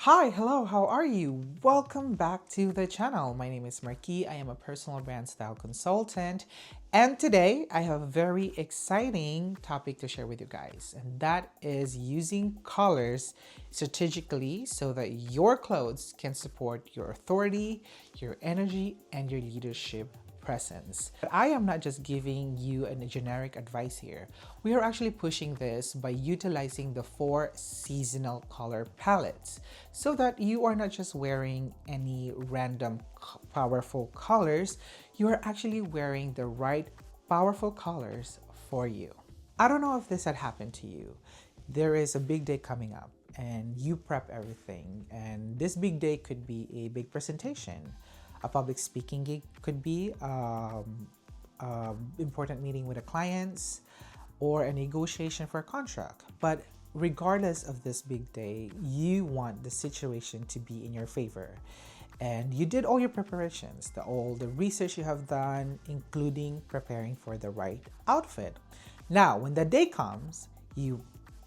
Hi, hello, how are you? Welcome back to the channel. My name is Marquis. I am a personal brand style consultant. And today I have a very exciting topic to share with you guys. And that is using colors strategically so that your clothes can support your authority, your energy, and your leadership presence. But I am not just giving you a generic advice here. We are actually pushing this by utilizing the 4 seasonal color palettes so that you are not just wearing any random powerful colors, you are actually wearing the right powerful colors for you. I don't know if this had happened to you. There is a big day coming up and you prep everything, and this big day could be a big presentation. A public speaking gig could be important meeting with the clients or a negotiation for a contract. But regardless of this big day, you want the situation to be in your favor. And you did all your preparations, all the research you have done, including preparing for the right outfit. Now, when the day comes, you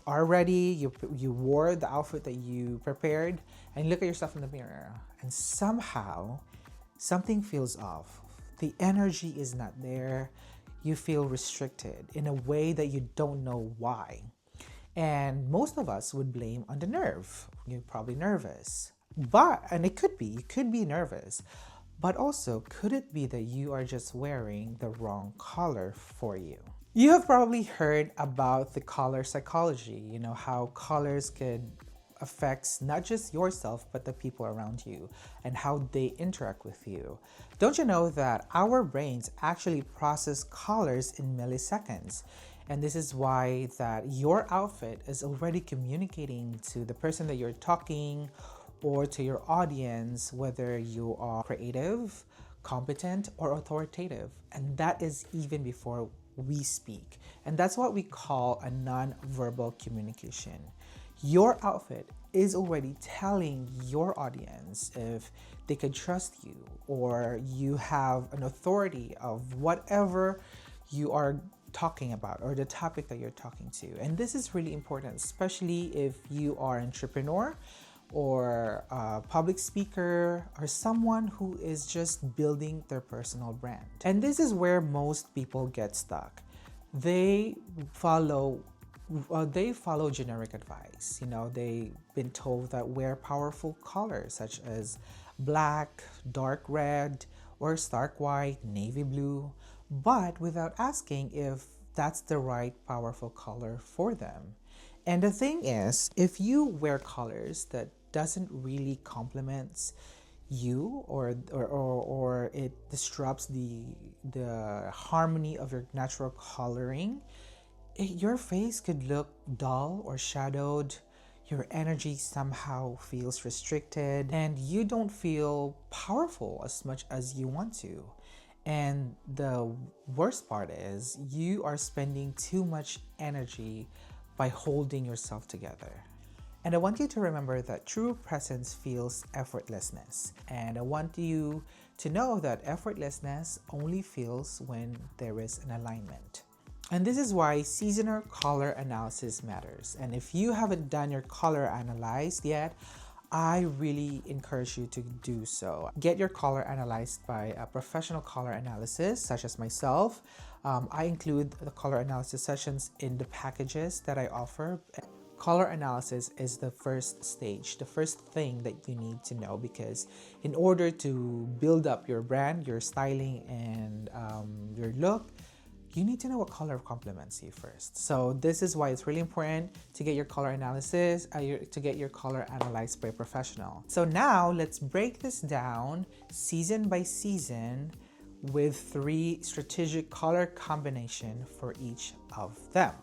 are ready, you wore the outfit that you prepared, and you look at yourself in the mirror, and somehow something feels off. The energy is not there. You feel restricted in a way that you don't know why. And most of us would blame on the nerve. You're probably nervous. And it could be, you could be nervous. But also, could it be that you are just wearing the wrong color for you? You have probably heard about the color psychology, how colors could affects not just yourself but the people around you and how they interact with you. Don't you know that our brains actually process colors in milliseconds? And this is why that your outfit is already communicating to the person that you're talking or to your audience, whether you are creative, competent, or authoritative. And that is even before we speak. And that's what we call a non-verbal communication. Your outfit is already telling your audience if they can trust you or you have an authority of whatever you are talking about or the topic that you're talking to. And this is really important, especially if you are an entrepreneur or a public speaker or someone who is just building their personal brand. And this is where most people get stuck. They follow generic advice. They've been told that wear powerful colors such as black, dark red, or stark white, navy blue, but without asking if that's the right powerful color for them. And the thing is, if you wear colors that doesn't really complement you or it disrupts the harmony of your natural coloring, your face could look dull or shadowed, your energy somehow feels restricted, and you don't feel powerful as much as you want to. And the worst part is you are spending too much energy by holding yourself together. And I want you to remember that true presence feels effortlessness. And I want you to know that effortlessness only feels when there is an alignment. And this is why seasonal color analysis matters. And if you haven't done your color analyzed yet, I really encourage you to do so. Get your color analyzed by a professional color analysis, such as myself. I include the color analysis sessions in the packages that I offer. Color analysis is the first stage, the first thing that you need to know, because in order to build up your brand, your styling, and your look, you need to know what color complements you first. So this is why it's really important to get your color analysis, to get your color analyzed by a professional. So now let's break this down season by season with 3 strategic color combination for each of them.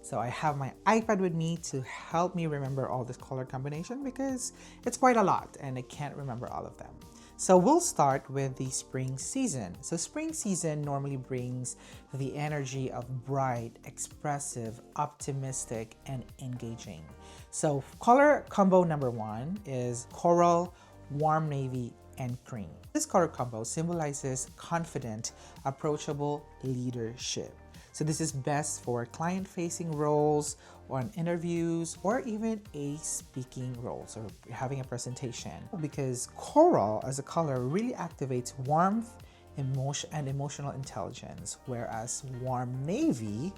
So I have my iPad with me to help me remember all this color combination because it's quite a lot and I can't remember all of them. So we'll start with the spring season. So spring season normally brings the energy of bright, expressive, optimistic, and engaging. So color combo number 1 is coral, warm navy, and cream. This color combo symbolizes confident, approachable leadership. So this is best for client-facing roles or on interviews or even a speaking roles or having a presentation. Because coral as a color really activates warmth, emotion, and emotional intelligence, whereas warm navy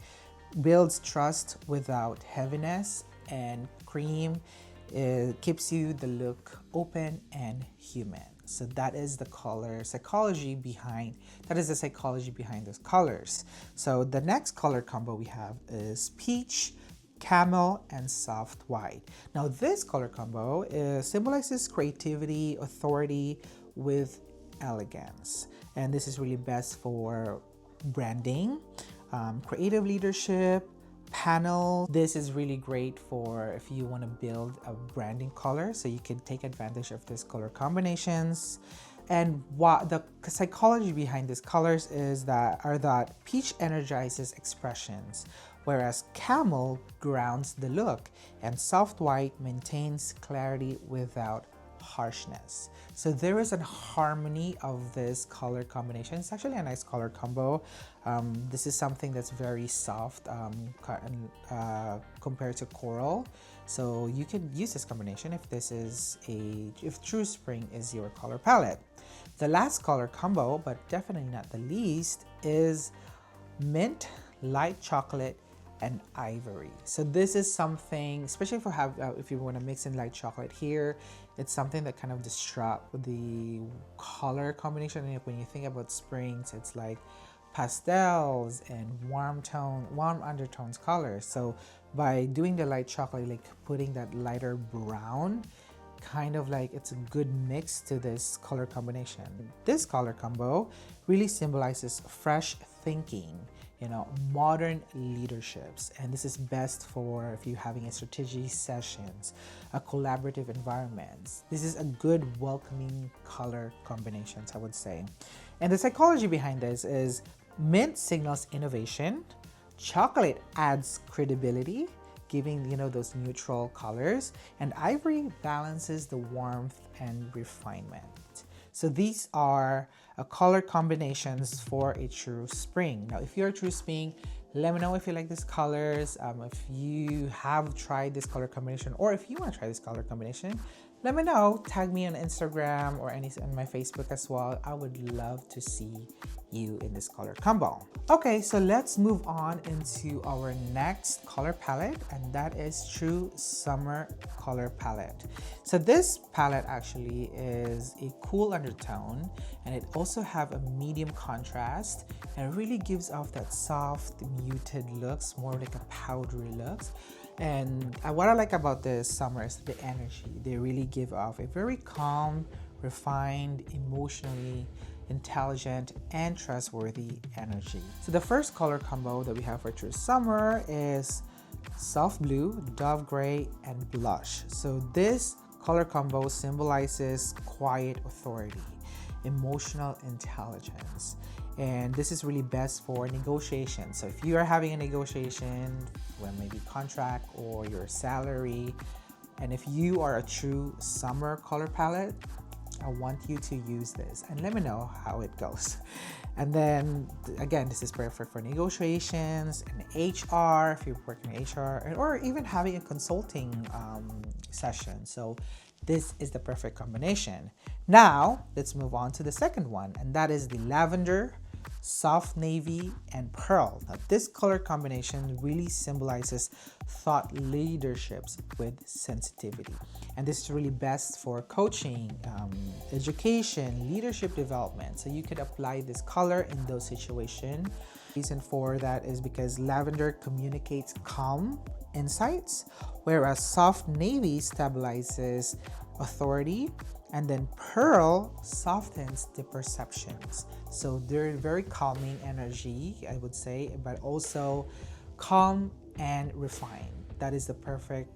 builds trust without heaviness, and cream, it keeps you the look open and human. So that is the psychology behind those colors. So the next color combo we have is peach, camel, and soft white. Now this color combo symbolizes creativity, authority with elegance, and this is really best for branding, creative leadership, panel. This is really great for if you want to build a branding color, so you can take advantage of this color combinations. And what the psychology behind these colors are that peach energizes expressions, whereas camel grounds the look, and soft white maintains clarity without harshness. So there is a harmony of this color combination. It's actually a nice color combo. This is something that's very soft compared to coral. So you can use this combination if True Spring is your color palette. The last color combo, but definitely not the least, is mint, light chocolate, and ivory. So this is something, especially if you want to mix in light chocolate here, it's something that kind of disrupt the color combination. And when you think about springs, it's like pastels and warm undertones colors. So by doing the light chocolate, like putting that lighter brown, kind of like it's a good mix to this color combination. This color combo really symbolizes fresh thinking, modern leaderships, and this is best for if you're having a strategy sessions, a collaborative environments. This is a good welcoming color combinations, I would say. And the psychology behind this is mint signals innovation, chocolate adds credibility, giving those neutral colors, and ivory balances the warmth and refinement. So these are color combinations for a true spring. Now, if you're a true spring, let me know if you like these colors. If you have tried this color combination, or if you want to try this color combination, let me know. Tag me on Instagram or on my Facebook as well. I would love to see you in this color combo. Okay, so let's move on into our next color palette, and that is True Summer color palette. So this palette actually is a cool undertone, and it also have a medium contrast, and it really gives off that soft, muted looks, more like a powdery looks. And what I like about this summer is the energy. They really give off a very calm, refined, emotionally intelligent, and trustworthy energy. So the first color combo that we have for True Summer is soft blue, dove gray, and blush. So this color combo symbolizes quiet authority, emotional intelligence, and this is really best for negotiation. So if you are having a negotiation, well, maybe contract or your salary, and if you are a true summer color palette, I want you to use this and let me know how it goes. And then again, this is perfect for negotiations and HR, if you're working in HR, or even having a consulting session. So this is the perfect combination. Now let's move on to the second one, and that is the lavender, soft navy, and pearl. Now this color combination really symbolizes thought leaderships with sensitivity, and this is really best for coaching, education, leadership development. So you could apply this color in those situations. Reason for that is because lavender communicates calm insights, whereas soft navy stabilizes authority, and then pearl softens the perceptions. So they're very calming energy, I would say, but also calm and refined. That is the perfect,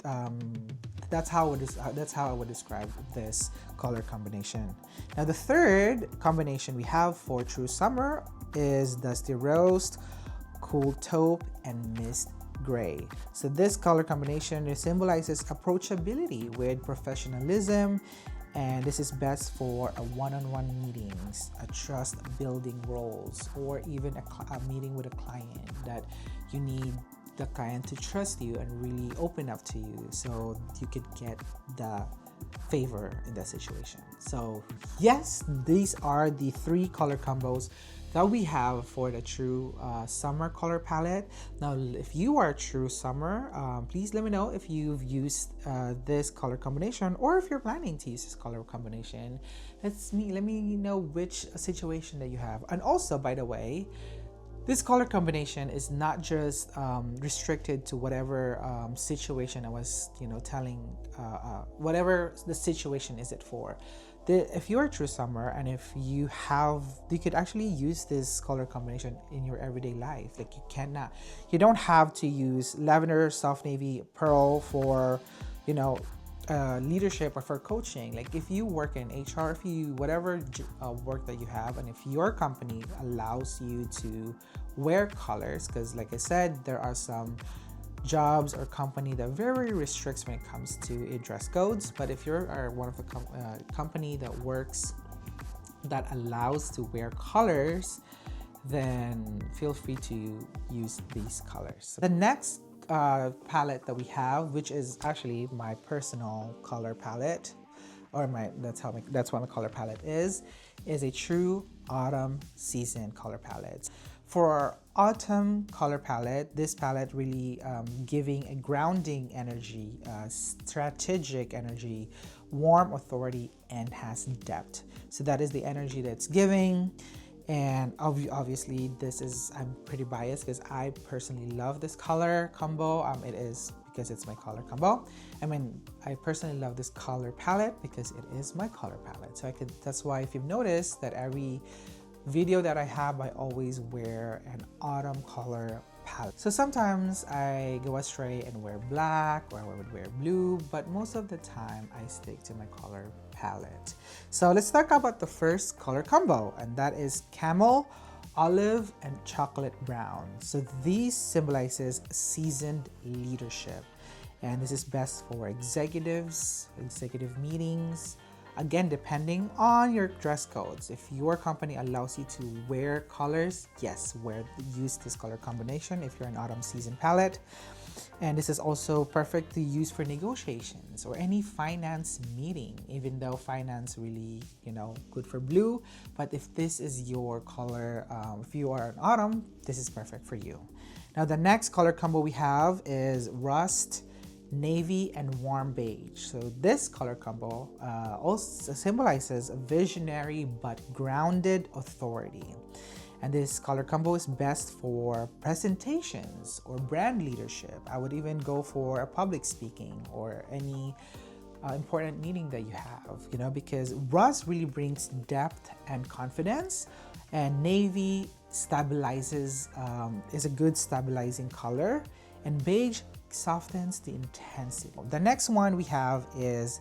that's how I would describe this color combination. Now the third combination we have for True Summer is Dusty Rose, Cool Taupe, and Mist Gray. So this color combination symbolizes approachability with professionalism And this is best for a one-on-one meetings, a trust building roles, or even a meeting with a client that you need the client to trust you and really open up to you so you could get the favor in that situation. So yes, these are the 3 color combos that we have for the true summer color palette. Now, if you are a true summer, please let me know if you've used this color combination, or if you're planning to use this color combination. Let me know which situation that you have. And also, by the way, this color combination is not just restricted to whatever situation I was, telling, whatever the situation is it for. If you're a true summer, and if you could actually use this color combination in your everyday life. Like you don't have to use lavender, soft navy, pearl for, leadership or for coaching. Like if you work in HR, whatever work that you have, and if your company allows you to wear colors, because like I said, there are some jobs or company that very restricts when it comes to dress codes. But if you're one of the company that allows to wear colors, then feel free to use these colors. The next palette that we have, which is actually my personal color palette, or that's what my color palette is a true autumn season color palette. For our autumn color palette, this palette really giving a grounding energy, strategic energy, warm authority, and has depth. So that is the energy that's giving. And obviously I'm pretty biased because I personally love this color combo. It is because it's my color combo. I personally love this color palette because it is my color palette. So that's why, if you've noticed, that every video that I have, I always wear an autumn color palette. So sometimes I go astray and wear black, or I would wear blue, but most of the time I stick to my color palette. So let's talk about the first color combo, and that is camel, olive, and chocolate brown. So these symbolizes seasoned leadership, and this is best for executive meetings. Again, depending on your dress codes. If your company allows you to wear colors, yes, use this color combination if you're an autumn season palette. And this is also perfect to use for negotiations or any finance meeting, even though finance really, good for blue. But if this is your color, if you are an autumn, this is perfect for you. Now, the next color combo we have is rust, navy, and warm beige. So this color combo also symbolizes a visionary but grounded authority. And this color combo is best for presentations or brand leadership. I would even go for a public speaking or any important meeting that you have, because rust really brings depth and confidence, and navy stabilizes, is a good stabilizing color, and beige softens the intensity. The next one we have is,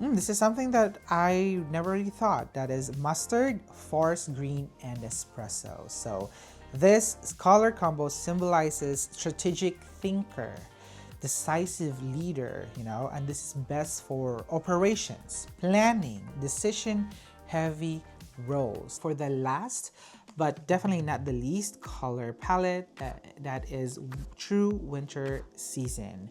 this is something that I never really thought, that is mustard, forest green, and espresso. So this color combo symbolizes strategic thinker, decisive leader, and this is best for operations, planning, decision heavy roles. For the last, but definitely not the least, color palette, that is true winter season.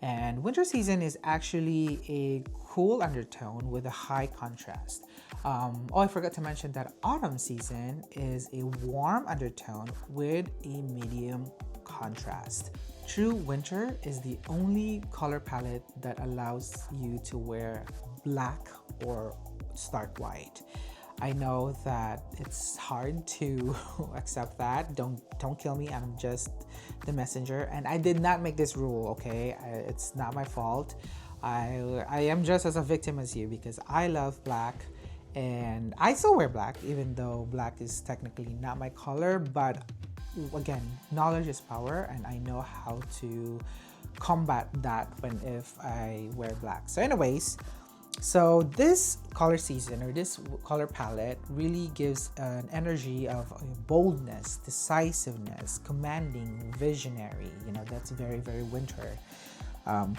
And winter season is actually a cool undertone with a high contrast. I forgot to mention that autumn season is a warm undertone with a medium contrast. True winter is the only color palette that allows you to wear black or stark white. I know that it's hard to accept that. Don't kill me. I'm just the messenger, and I did not make this rule. Okay, it's not my fault. I am just as a victim as you, because I love black, and I still wear black, even though black is technically not my color. But again, knowledge is power, and I know how to combat that if I wear black. So anyways, so this color season, or this color palette, really gives an energy of boldness, decisiveness, commanding, visionary. That's very, very winter.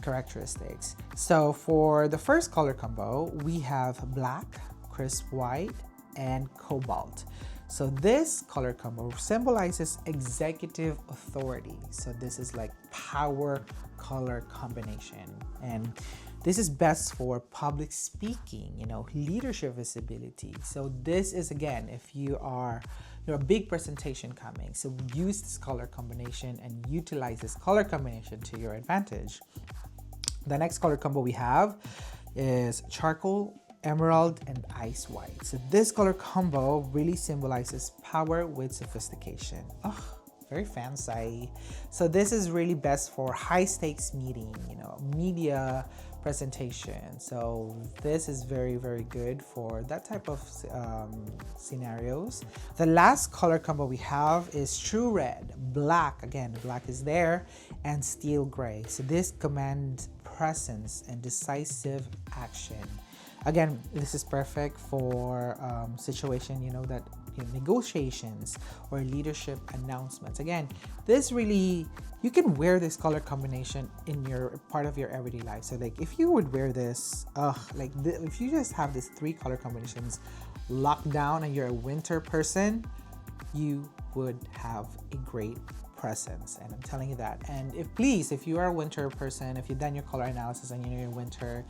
characteristics. So for the first color combo, we have black, crisp white, and cobalt. So this color combo symbolizes executive authority. So this is like power color combination. And this is best for public speaking, leadership visibility. So this is, again, if you're a big presentation coming, so use this color combination and utilize this color combination to your advantage. The next color combo we have is charcoal, emerald, and ice white. So this color combo really symbolizes power with sophistication. Oh, very fancy. So this is really best for high stakes meeting, media presentation. So this is very, very good for that type of scenarios. The last color combo we have is true red, black, again, black is there, and steel gray. So this commands presence and decisive action. Again, this is perfect for situation, that negotiations or leadership announcements. Again, this really, you can wear this color combination in your part of your everyday life. So like if you would wear this, if you just have these 3 color combinations locked down and you're a winter person, you would have a great presence, and I'm telling you that. And if you are a winter person, if you've done your color analysis and you're in winter,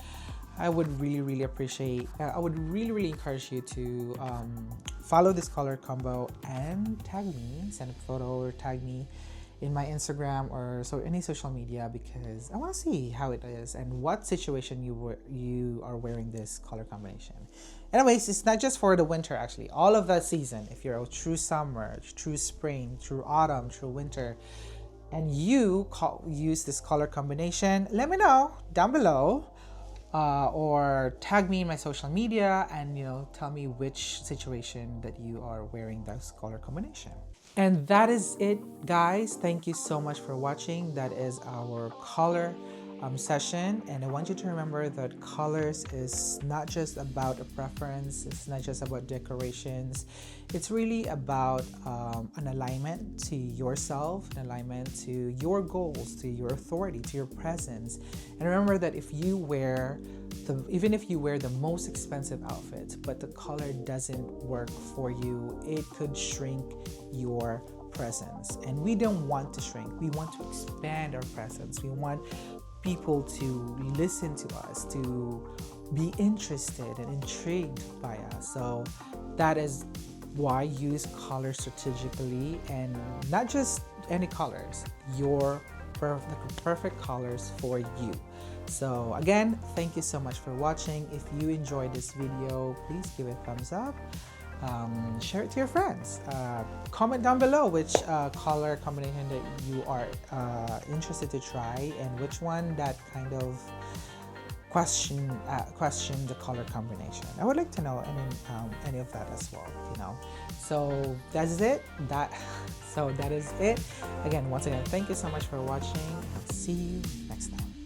I would really appreciate, I would really encourage you to follow this color combo and tag me, send a photo or tag me in my Instagram or any social media, because I want to see how it is and what situation you are wearing this color combination. Anyways, it's not just for the winter, actually. All of that season, if you're a true summer, true spring, true autumn, true winter, and you use this color combination, let me know down below. Or tag me in my social media and tell me which situation that you are wearing this color combination. And that is it, guys. Thank you so much for watching. That is our color session, and I want you to remember that colors is not just about a preference, it's not just about decorations, it's really about an alignment to yourself, an alignment to your goals, to your authority, to your presence. And remember that even if you wear the most expensive outfit but the color doesn't work for you, it could shrink your presence. And we don't want to shrink, we want to expand our presence. We want people to listen to us, to be interested and intrigued by us. So that is why use color strategically, and not just any colors, the perfect colors for you. So again, thank you so much for watching. If you enjoyed this video, please give it a thumbs up. Share it to your friends. Comment down below which color combination that you are interested to try, and which one that kind of question the color combination. I would like to know any of that as well. So that's it. That is it. Again, once again, thank you so much for watching. See you next time.